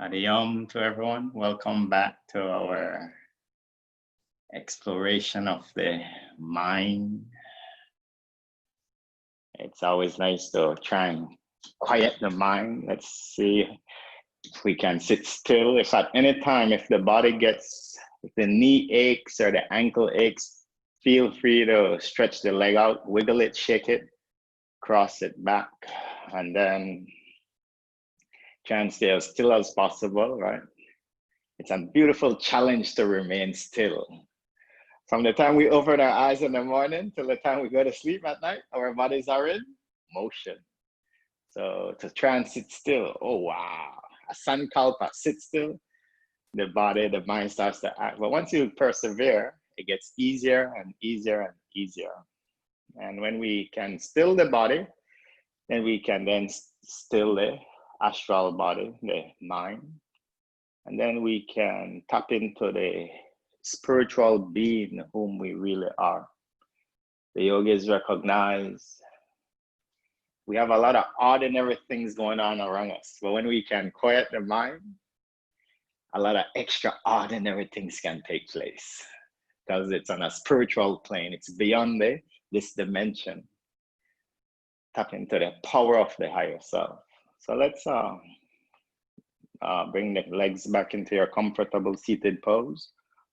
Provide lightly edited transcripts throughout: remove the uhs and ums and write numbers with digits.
Adiyom to everyone. Welcome back to our exploration of the mind. It's always nice to try and quiet the mind. Let's see if we can sit still. If at any time, if the body gets, if the knee aches or the ankle aches, feel free to stretch the leg out, wiggle it, shake it, cross it back, and then try and stay as still as possible, right? It's a beautiful challenge to remain still. From the time we open our eyes in the morning till the time we go to sleep at night, our bodies are in motion. So to try and sit still, oh wow, a sankalpa, sit still, the body, the mind starts to act. But once you persevere, it gets easier and easier and easier. And when we can still the body, then we can then still the astral body, the mind. And then we can tap into the spiritual being whom we really are. The yogis recognize we have a lot of ordinary things going on around us, but when we can quiet the mind, a lot of extraordinary things can take place because it's on a spiritual plane. It's beyond this dimension. Tap into the power of the higher self. So let's bring the legs back into your comfortable seated pose.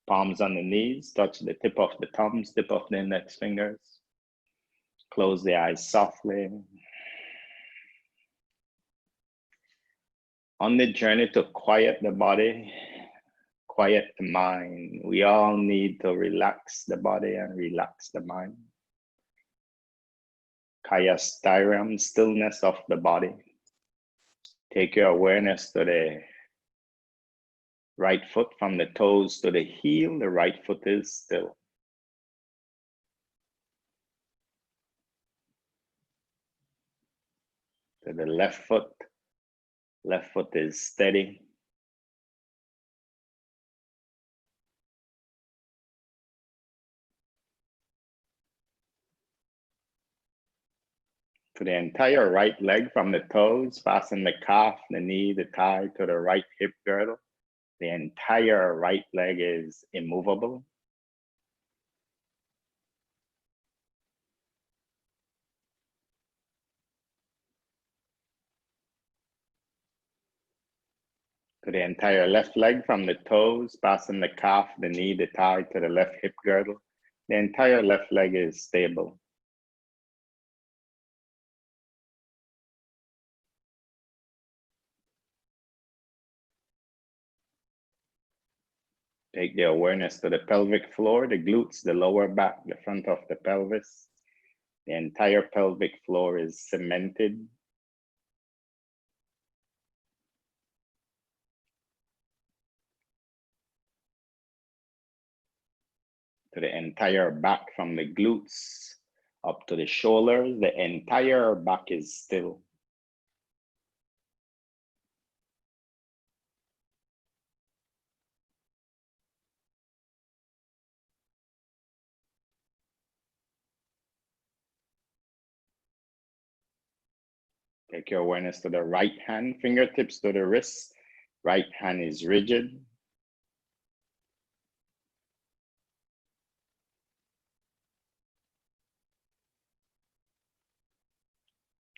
Palms on the knees, touch the tip of the thumbs, tip of the index fingers. Close the eyes softly. On the journey to quiet the body, quiet the mind, we all need to relax the body and relax the mind. Kaya Styram, stillness of the body. Take your awareness to the right foot, from the toes to the heel. The right foot is still. To the left foot is steady. To the entire right leg, from the toes, fasten the calf, the knee, the thigh to the right hip girdle. The entire right leg is immovable. To the entire left leg, from the toes, fasten the calf, the knee, the thigh to the left hip girdle. The entire left leg is stable. Take the awareness to the pelvic floor, the glutes, the lower back, the front of the pelvis. The entire pelvic floor is cemented. To the entire back, from the glutes up to the shoulders, the entire back is still. Take your awareness to the right hand, fingertips to the wrist. Right hand is rigid.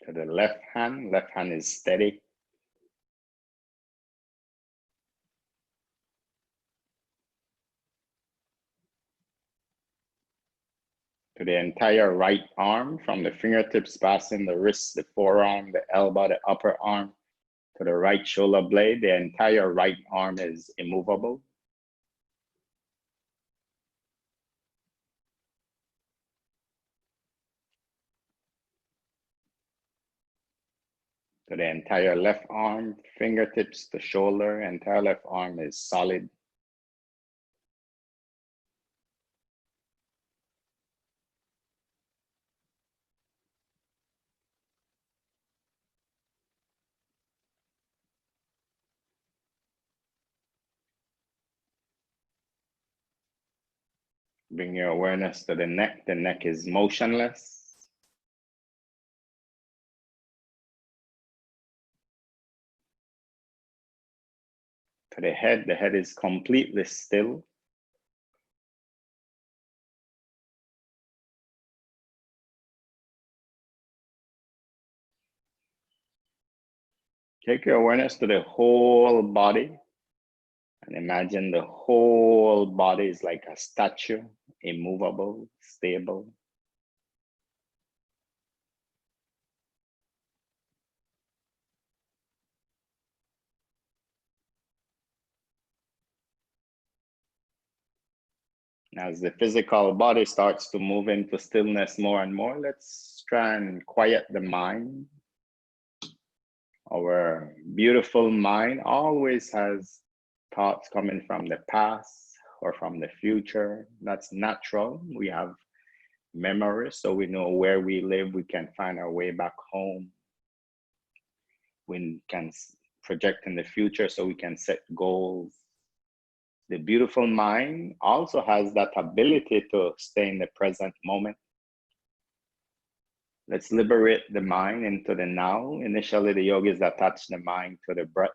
To the left hand is steady. to the entire right arm, from the fingertips passing the wrist, the forearm, the elbow, the upper arm, to the right shoulder blade. The entire right arm is immovable. To the entire left arm, fingertips to shoulder, entire left arm is solid. Bring your awareness to the neck. The neck is motionless. To the head is completely still. Take your awareness to the whole body and imagine the whole body is like a statue, immovable, stable. As the physical body starts to move into stillness more and more, let's try and quiet the mind. Our beautiful mind always has thoughts coming from the past or from the future. That's natural. We have memories, so we know where we live. We can find our way back home. We can project in the future so we can set goals. The beautiful mind also has that ability to stay in the present moment. Let's liberate the mind into the now. Initially, the yogis attach the mind to the breath.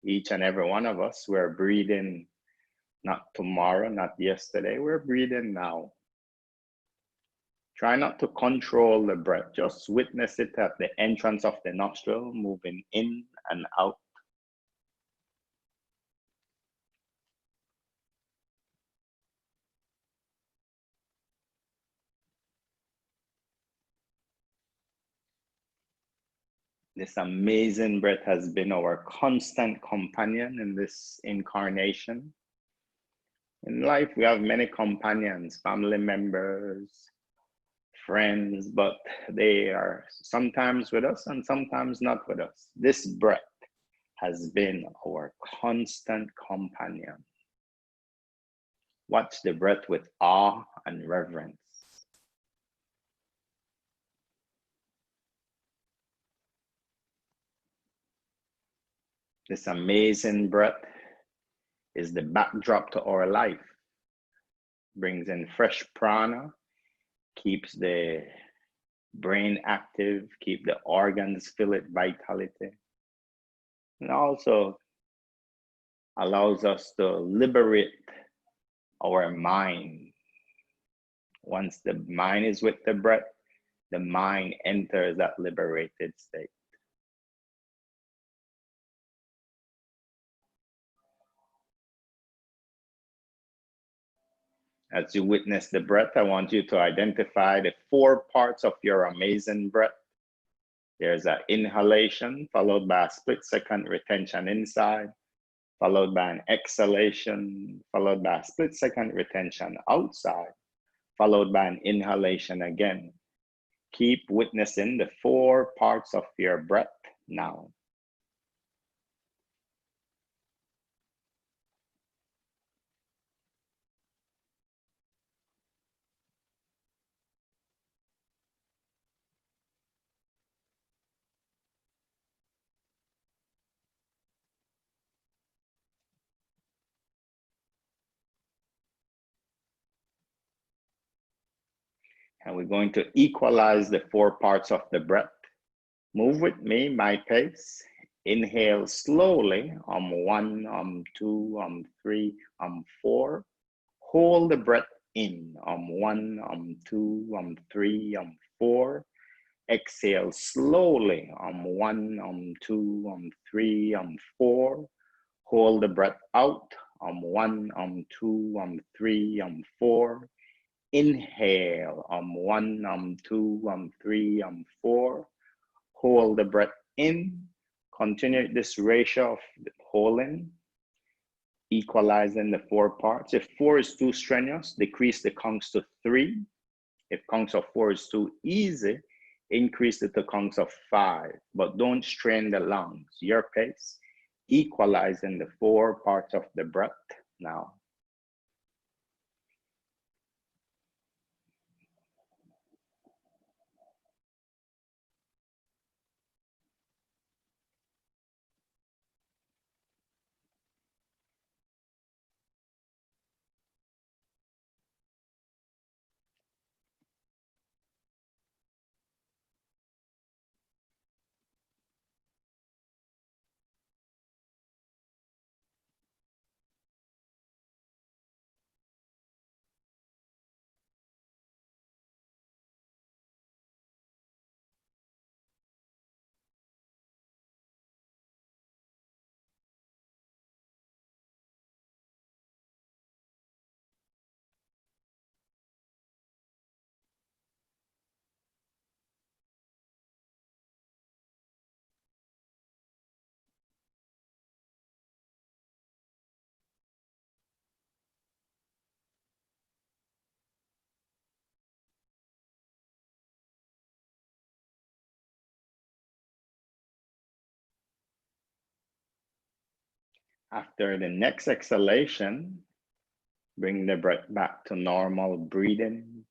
Each and every one of us, we're breathing not tomorrow, not yesterday, we're breathing now. Try not to control the breath, just witness it at the entrance of the nostril, moving in and out. This amazing breath has been our constant companion in this incarnation. In life, we have many companions, family members, friends, but they are sometimes with us and sometimes not with us. This breath has been our constant companion. Watch the breath with awe and reverence. This amazing breath is the backdrop to our life. Brings in fresh prana, keeps the brain active, keep the organs filled with vitality, and also allows us to liberate our mind. Once the mind is with the breath, the mind enters that liberated state. As you witness the breath, I want you to identify the 4 parts of your amazing breath. There's an inhalation, followed by a split-second retention inside, followed by an exhalation, followed by a split-second retention outside, followed by an inhalation again. Keep witnessing the 4 parts of your breath now. And we're going to equalize the 4 parts of the breath. Move with me, my pace. Inhale slowly, 1, 2, 3, 4. Hold the breath in, 1, 2, 3, 4. Exhale slowly, 1, 2, 3, 4. Hold the breath out, 1, 2, 3, 4. Inhale, 1, 2, 3, 4. Hold the breath in. Continue this ratio of holding, equalizing the 4 parts. If 4 is too strenuous, decrease the counts to 3. If counts of 4 is too easy, increase it to counts of 5. But don't strain the lungs. Your pace, equalizing the 4 parts of the breath now. After the next exhalation, bring the breath back to normal breathing.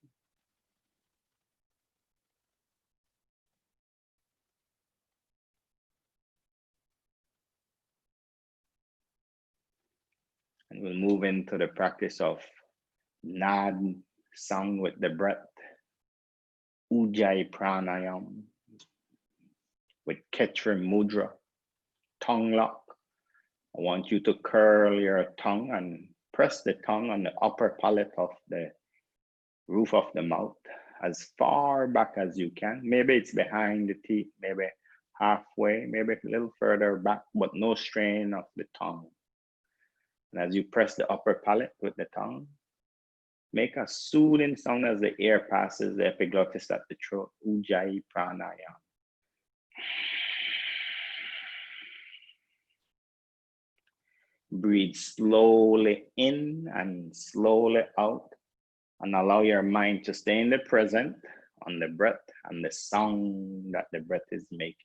And we'll move into the practice of Nad sound with the breath, Ujjayi Pranayam with Khetri Mudra, tongue lock. I want you to curl your tongue and press the tongue on the upper palate of the roof of the mouth as far back as you can. Maybe it's behind the teeth, maybe halfway, maybe a little further back, but no strain of the tongue. And as you press the upper palate with the tongue, make a soothing sound as the air passes the epiglottis at the throat, Ujjayi Pranayam. Breathe slowly in and slowly out, and allow your mind to stay in the present on the breath and the sound that the breath is making.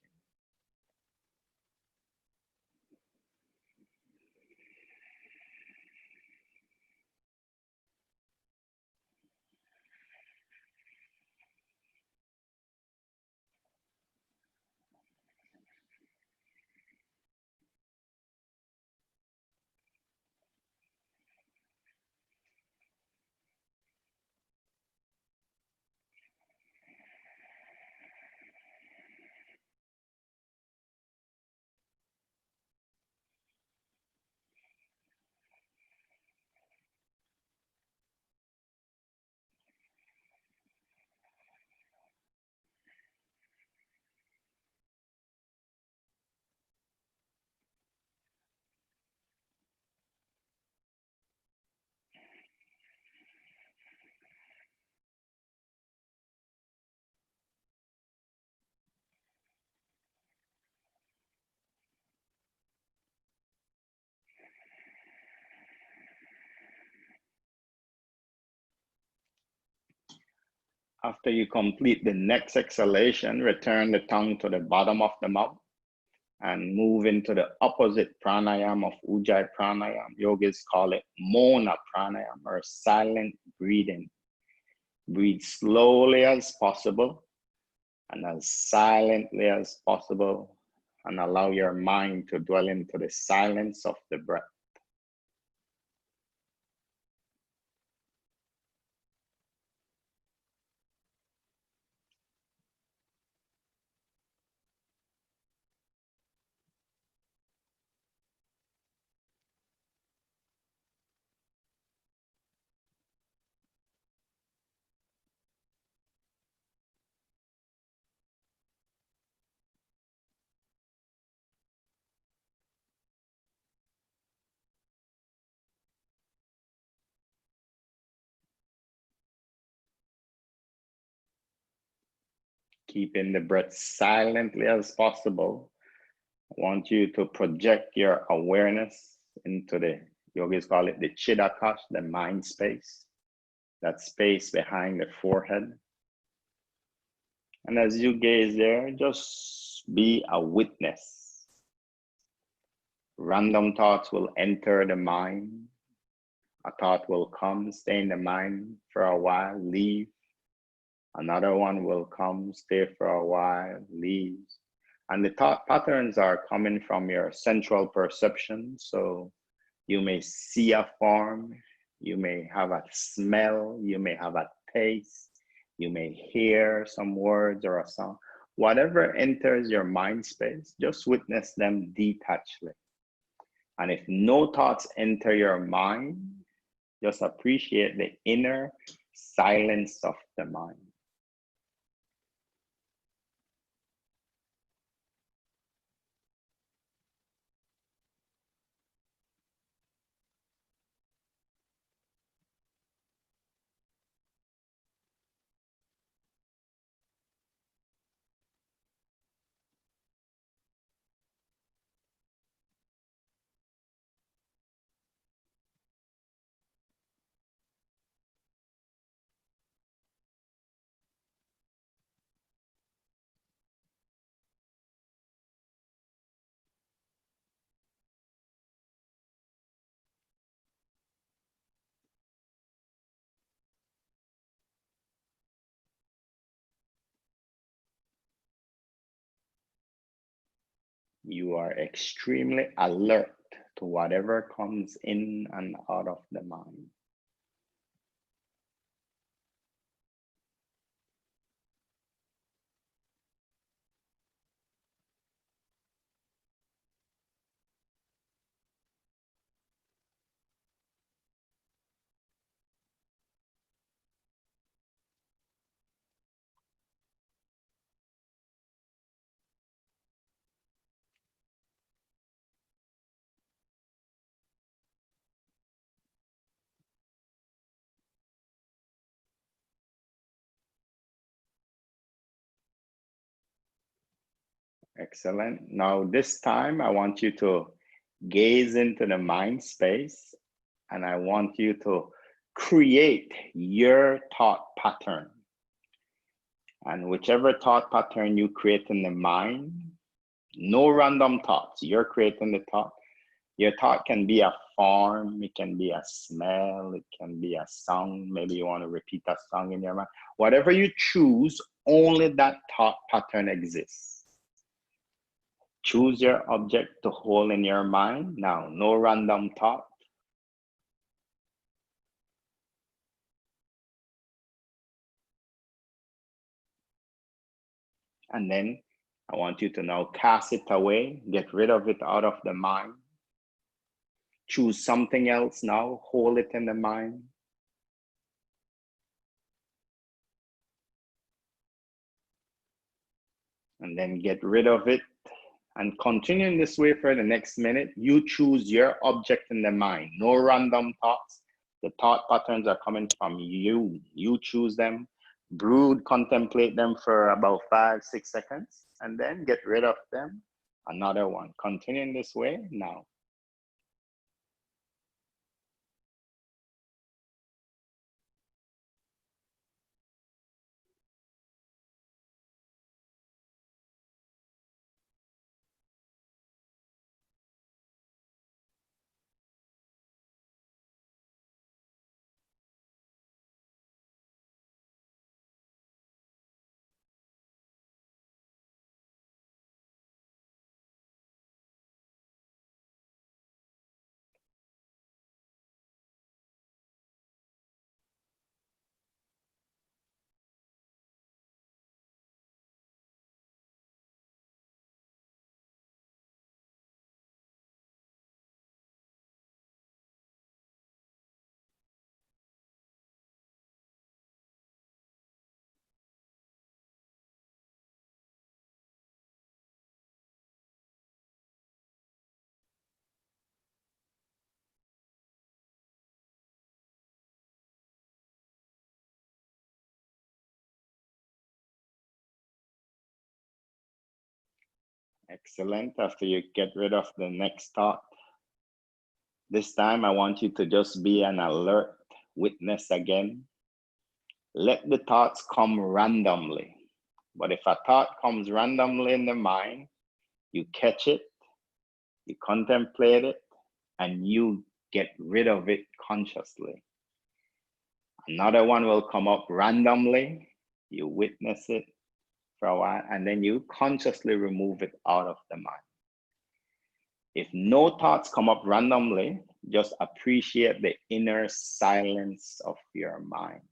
After you complete the next exhalation, return the tongue to the bottom of the mouth and move into the opposite pranayam of Ujjayi Pranayam. Yogis call it Mona Pranayam, or silent breathing. Breathe slowly as possible and as silently as possible, and allow your mind to dwell into the silence of the breath. Keeping the breath silently as possible. I want you to project your awareness into the, yogis call it the Chidaakash, the mind space, that space behind the forehead. And as you gaze there, just be a witness. Random thoughts will enter the mind. A thought will come, stay in the mind for a while, leave. Another one will come, stay for a while, leave. And the thought patterns are coming from your central perception. So you may see a form, you may have a smell, you may have a taste, you may hear some words or a song. Whatever enters your mind space, just witness them detachedly. And if no thoughts enter your mind, just appreciate the inner silence of the mind. You are extremely alert to whatever comes in and out of the mind. Excellent. Now, this time I want you to gaze into the mind space and I want you to create your thought pattern. And whichever thought pattern you create in the mind, no random thoughts, you're creating the thought. Your thought can be a form, it can be a smell, it can be a song. Maybe you want to repeat a song in your mind. Whatever you choose, only that thought pattern exists. Choose your object to hold in your mind. Now, no random thought. And then I want you to now cast it away, get rid of it out of the mind. Choose something else now, hold it in the mind. And then get rid of it and continue in this way for the next minute. You choose your object in the mind, no random thoughts. The thought patterns are coming from you. You choose them, brood, contemplate them for about 5-6 seconds, and then get rid of them. Another one. Continue in this way now. Excellent. After you get rid of the next thought, this time I want you to just be an alert witness again. Let the thoughts come randomly. But if a thought comes randomly in the mind, you catch it, you contemplate it, and you get rid of it consciously. Another one will come up randomly, you witness it for a while, and then you consciously remove it out of the mind. If no thoughts come up randomly, just appreciate the inner silence of your mind.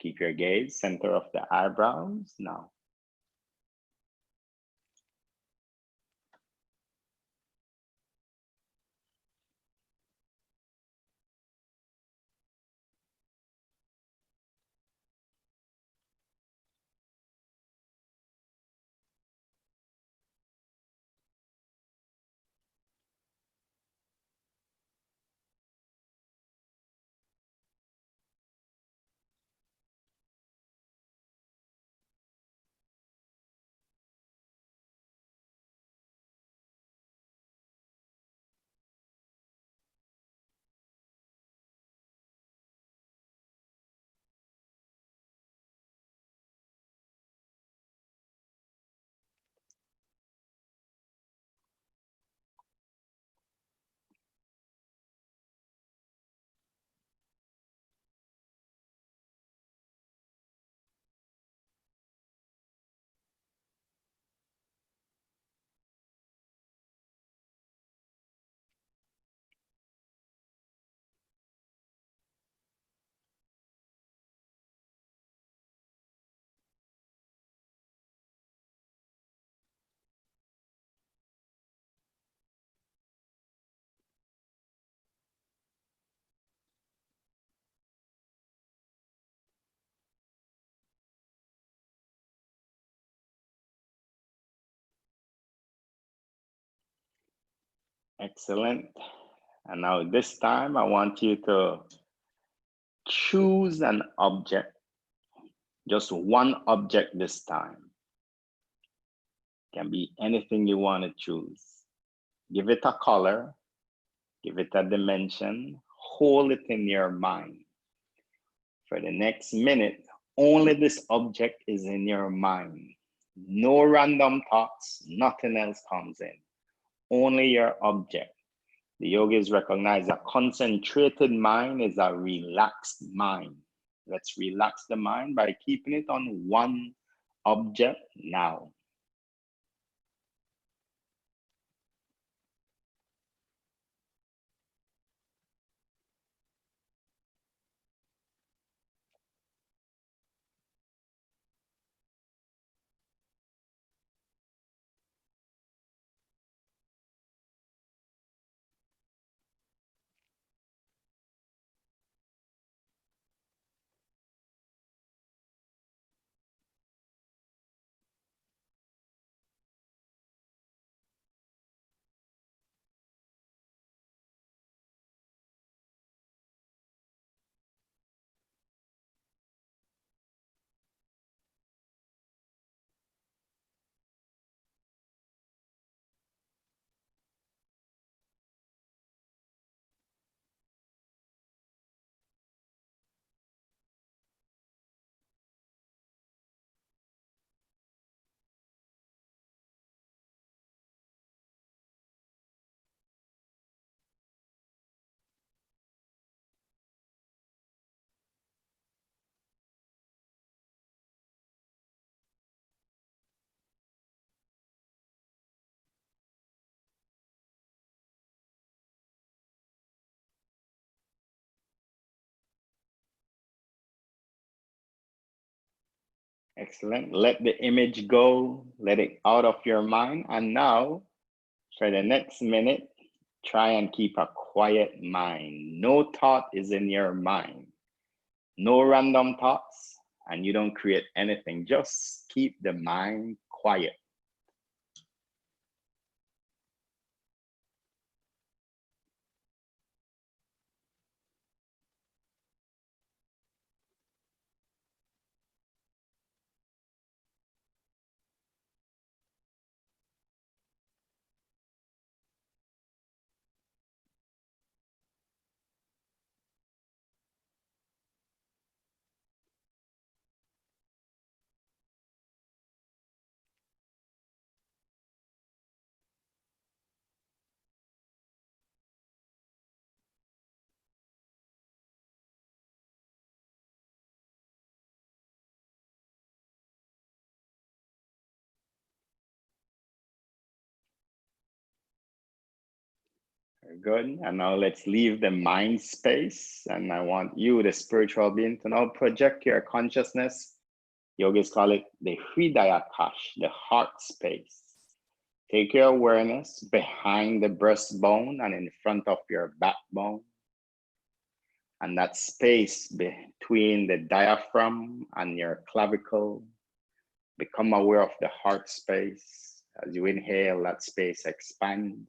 Keep your gaze center of the eyebrows now. Excellent. And now this time I want you to choose an object, just one object this time. Can be anything you want to choose. Give it a color, give it a dimension, hold it in your mind. For the next minute, only this object is in your mind. No random thoughts, nothing else comes in. Only your object. The yogis recognize a concentrated mind is a relaxed mind. Let's relax the mind by keeping it on one object now. Excellent. Let the image go, let it out of your mind. And now, for the next minute, try and keep a quiet mind. No thought is in your mind. No random thoughts, and you don't create anything. Just keep the mind quiet. Very good. And now let's leave the mind space. And I want you, the spiritual being, to now project your consciousness. Yogis call it the Hridayakash, the heart space. Take your awareness behind the breastbone and in front of your backbone. And that space between the diaphragm and your clavicle. Become aware of the heart space. As you inhale, that space expands.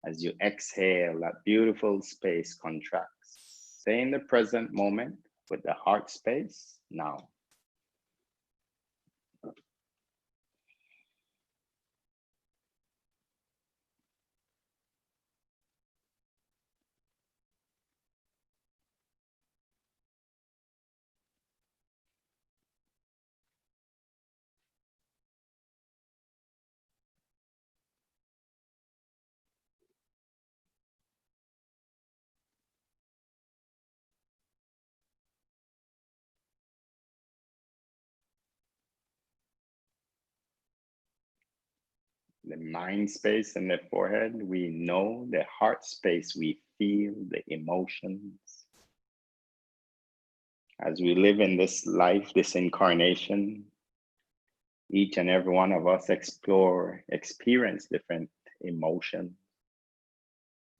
As you exhale, that beautiful space contracts. Stay in the present moment with the heart space now. The mind space in the forehead, we know. The heart space, we feel the emotions. As we live in this life, this incarnation, each and every one of us experience different emotions.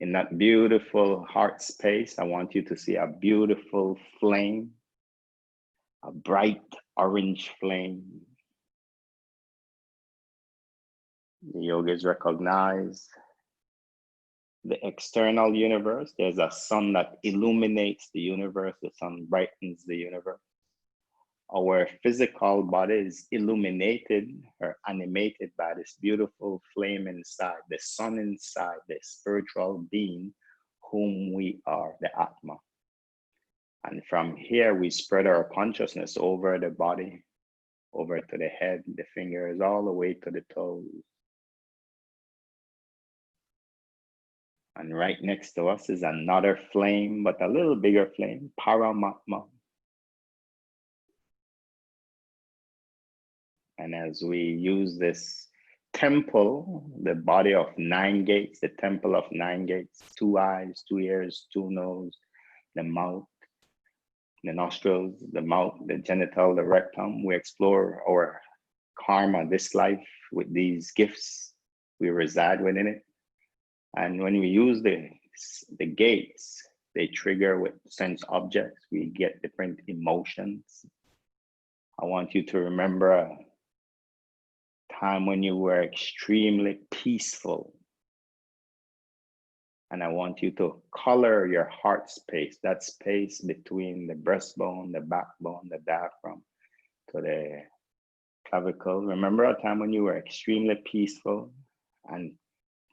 In that beautiful heart space, I want you to see a beautiful flame, a bright orange flame. The yogis recognize the external universe. There's a sun that illuminates the universe. The sun brightens the universe. Our physical body is illuminated or animated by this beautiful flame inside, the sun inside, the spiritual being whom we are, the Atma. And from here, we spread our consciousness over the body, over to the head, the fingers, all the way to the toes. And right next to us is another flame, but a little bigger flame, Paramatma. And as we use this temple, the body of 9 gates, the temple of 9 gates, 2 eyes, 2 ears, 2 nose, the mouth, the nostrils, the mouth, the genital, the rectum, we explore our karma, this life, with these gifts. We reside within it. And when we use the gates, they trigger with sense objects. We get different emotions. I want you to remember a time when you were extremely peaceful. And I want you to color your heart space, that space between the breastbone, the backbone, the diaphragm, to the clavicle. Remember a time when you were extremely peaceful, and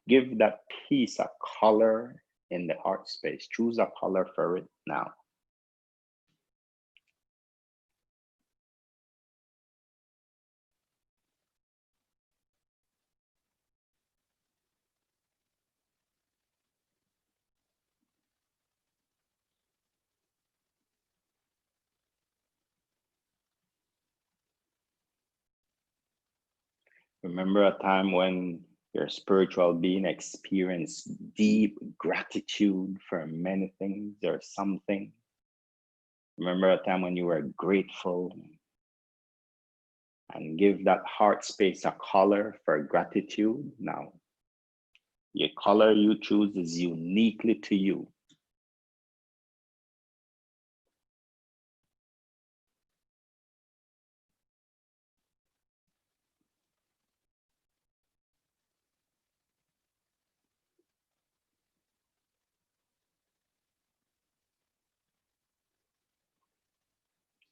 give that piece a color in the heart space. Choose a color for it now. Remember a time when your spiritual being experienced deep gratitude for many things or something. Remember a time when you were grateful, and give that heart space a color for gratitude now. Your color you choose is uniquely to you.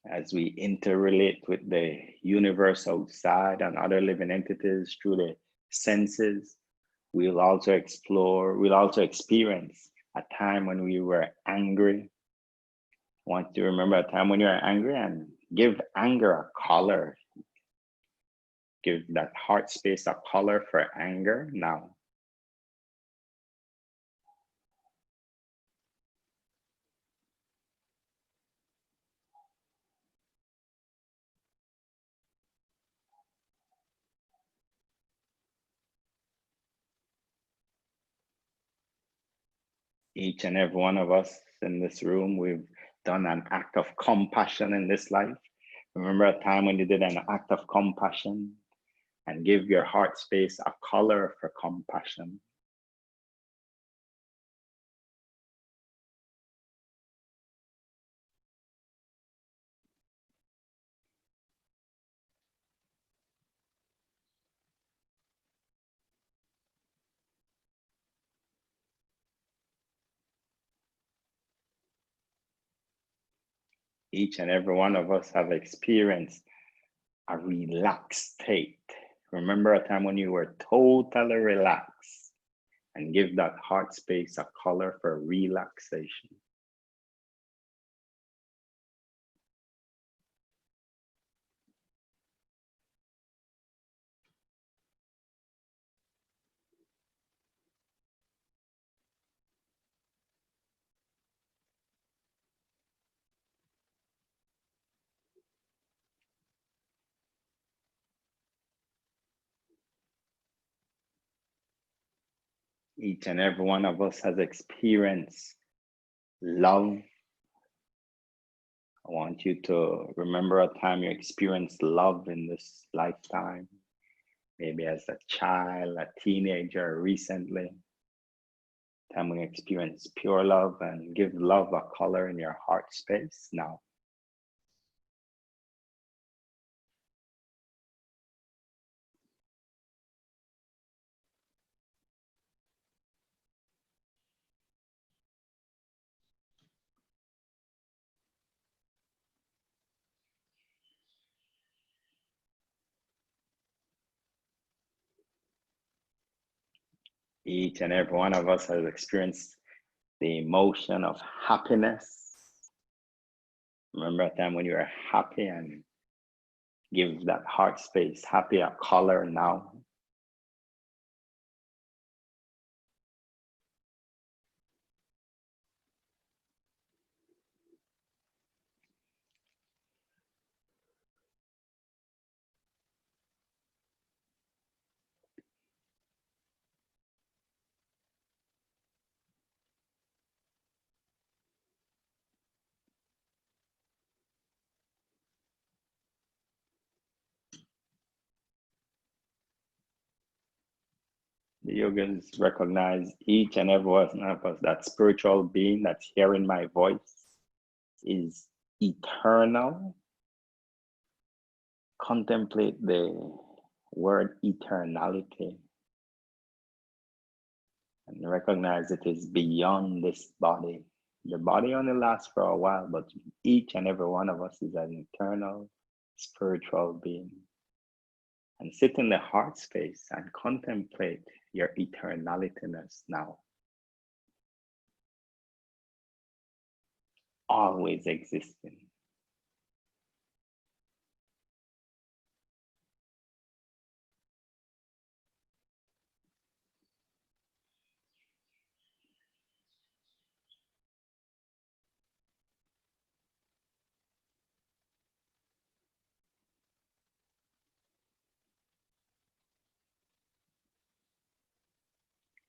As we interrelate with the universe outside and other living entities through the senses, we'll also experience a time when we were angry. I want you to remember a time when you were angry and give anger a color. Give that heart space a color for anger now. Each and every one of us in this room, we've done an act of compassion in this life. Remember a time when you did an act of compassion, and give your heart space a color for compassion. Each and every one of us have experienced a relaxed state. Remember a time when you were totally relaxed, and give that heart space a color for relaxation. Each and every one of us has experienced love. I want you to remember a time you experienced love in this lifetime, maybe as a child, a teenager, recently. Time we experience pure love, and give love a color in your heart space now. Each and every one of us has experienced the emotion of happiness. Remember a time when you were happy, and give that heart space happy a color now. The yogis recognize each and every one of us, that spiritual being that's hearing my voice is eternal. Contemplate the word eternality and recognize it is beyond this body. The body only lasts for a while, but each and every one of us is an eternal spiritual being. And sit in the heart space and contemplate your eternalityness now. Always existing.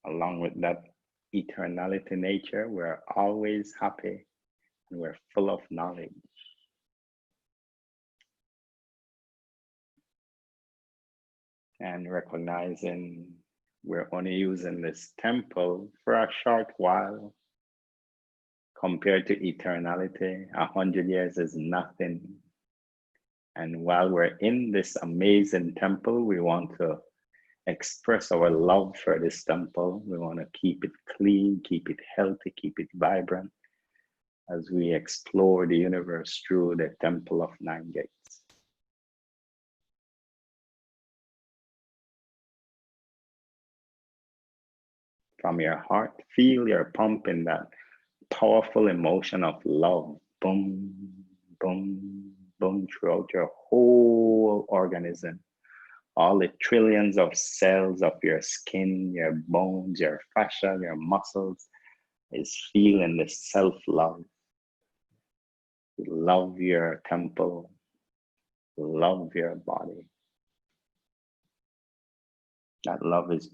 Along with that eternality nature, we're always happy and we're full of knowledge. And recognizing we're only using this temple for a short while. Compared to eternality, 100 years is nothing. And while we're in this amazing temple, we want to express our love for this temple. We want to keep it clean, keep it healthy, keep it vibrant as we explore the universe through the Temple of Nine Gates. From your heart, feel you're pumping that powerful emotion of love, boom, boom, boom, throughout your whole organism. All the trillions of cells of your skin, your bones, your fascia, your muscles is feeling this self-love. Love your temple, love your body. That love is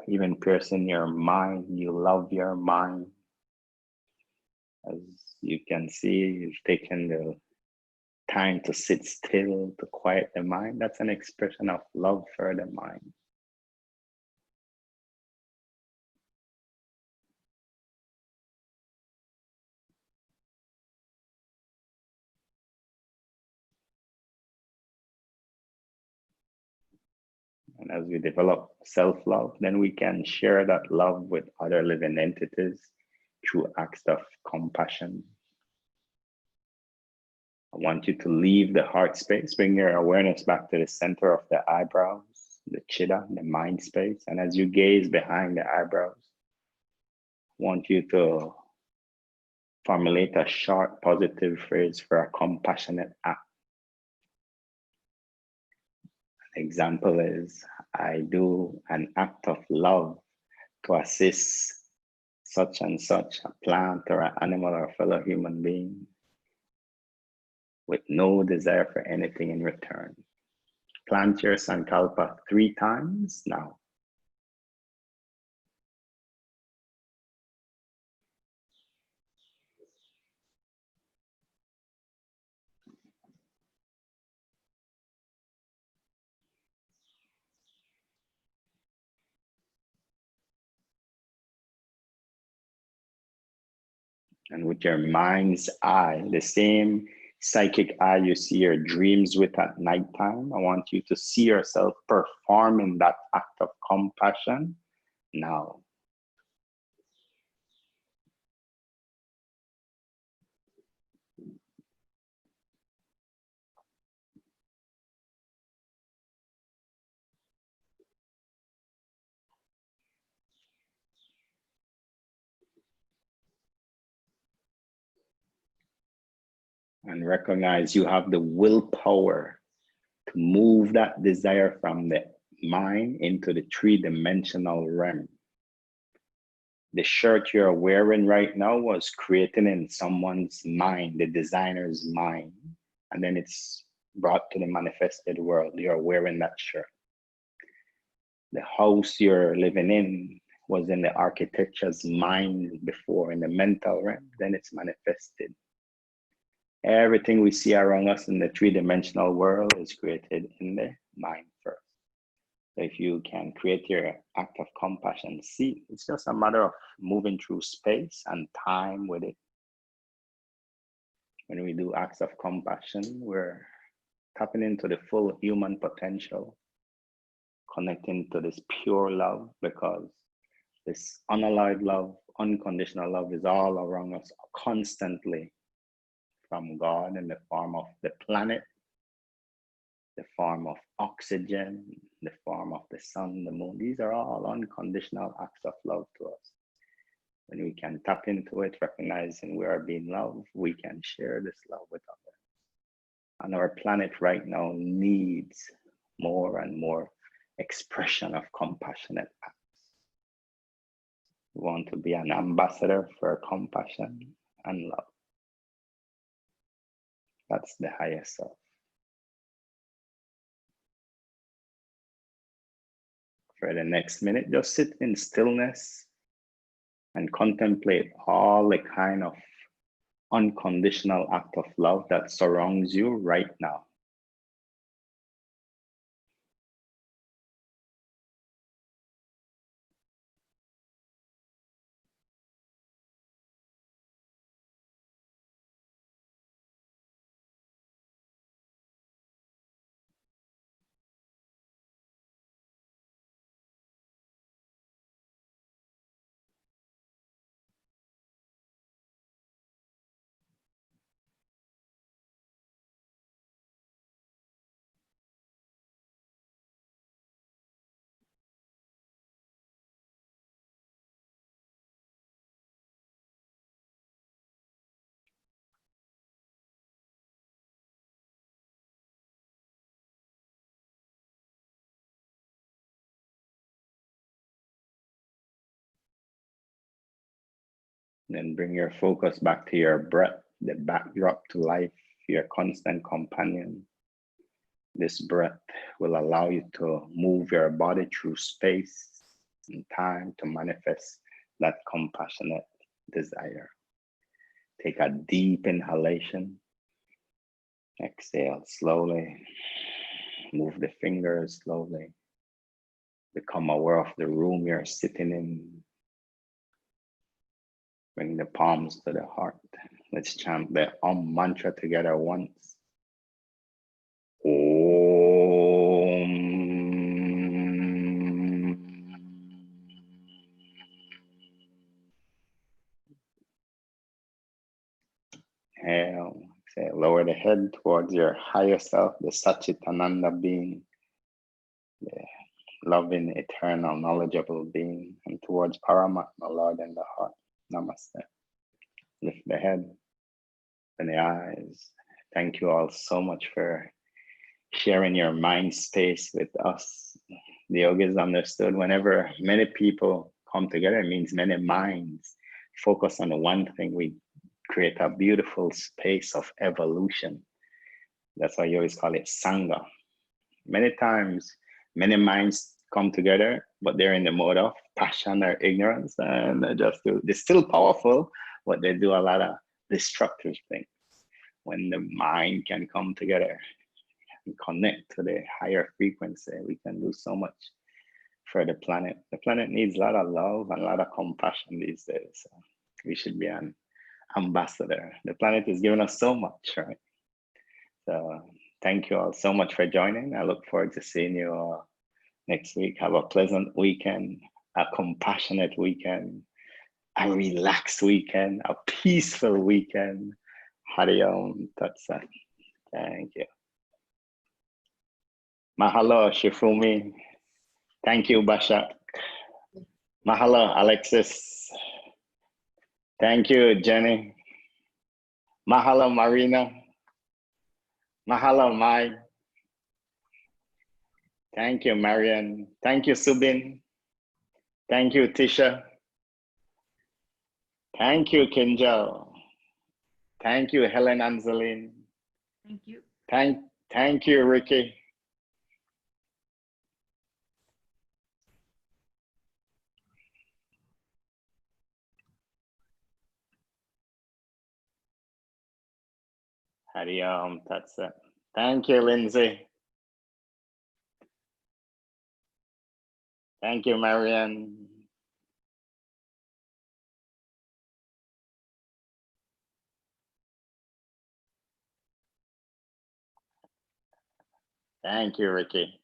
even piercing your mind. You love your mind. As you can see, you've taken the time to sit still, to quiet the mind. That's an expression of love for the mind. And as we develop self-love, then we can share that love with other living entities through acts of compassion. I want you to leave the heart space, bring your awareness back to the center of the eyebrows, the chitta, the mind space. And as you gaze behind the eyebrows, I want you to formulate a short positive phrase for a compassionate act. An example is, I do an act of love to assist such and such a plant or an animal or a fellow human being with no desire for anything in return. Plant your sankalpa 3 times now. And with your mind's eye, the same psychic eye you see your dreams with at nighttime, I want you to see yourself performing that act of compassion now. And recognize you have the willpower to move that desire from the mind into the 3-dimensional realm. The shirt you're wearing right now was created in someone's mind, the designer's mind, and then it's brought to the manifested world. You're wearing that shirt. The house you're living in was in the architecture's mind before, in the mental realm, then it's manifested. Everything we see around us in the 3-dimensional world is created in the mind first. So if you can create your act of compassion, see, it's just a matter of moving through space and time with it. When we do acts of compassion, we're tapping into the full human potential, connecting to this pure love, because this unalloyed love, unconditional love is all around us constantly, from God in the form of the planet, the form of oxygen, the form of the sun, the moon. These are all unconditional acts of love to us. When we can tap into it, recognizing we are being loved, we can share this love with others. And our planet right now needs more and more expression of compassionate acts. We want to be an ambassador for compassion and love. That's the highest self. For the next minute, just sit in stillness and contemplate all the kind of unconditional act of love that surrounds you right now. Then bring your focus back to your breath, the backdrop to life, your constant companion. This breath will allow you to move your body through space and time to manifest that compassionate desire. Take a deep inhalation. Exhale slowly. Move the fingers slowly. Become aware of the room you're sitting in. Bring the palms to the heart. Let's chant the Om mantra together once. Om. Exhale. Exhale. Lower the head towards your higher self, the Satchitananda being, the loving, eternal, knowledgeable being, and towards Paramatma, Lord in the heart. Namaste. Lift the head and the eyes. Thank you all so much for sharing your mind space with us. The yogis understood whenever many people come together, it means many minds focus on one thing. We create a beautiful space of evolution. That's why you always call it Sangha. Many times, many minds come together, but they're in the mode of passion or ignorance, and they're still powerful, but they do a lot of destructive things. When the mind can come together and connect to the higher frequency, we can do so much for the planet. The planet needs a lot of love and a lot of compassion these days. So we should be an ambassador. The planet is giving us so much, right? So thank you all so much for joining. I look forward to seeing you all next week. Have a pleasant weekend, a compassionate weekend, a relaxed weekend, a peaceful weekend. Hari Om Tat Sat. Thank you. Mahalo, Shifumi. Thank you, Basha. Mahalo, Alexis. Thank you, Jenny. Mahalo, Marina. Mahalo, Mai. Thank you, Marian. Thank you, Subin. Thank you, Tisha. Thank you, Kinjal. Thank you, Helen Angeline. Thank you. Thank you, Ricky. Hari Om Tat Sat. Thank you, Lindsay. Thank you, Marian. Thank you, Ricky.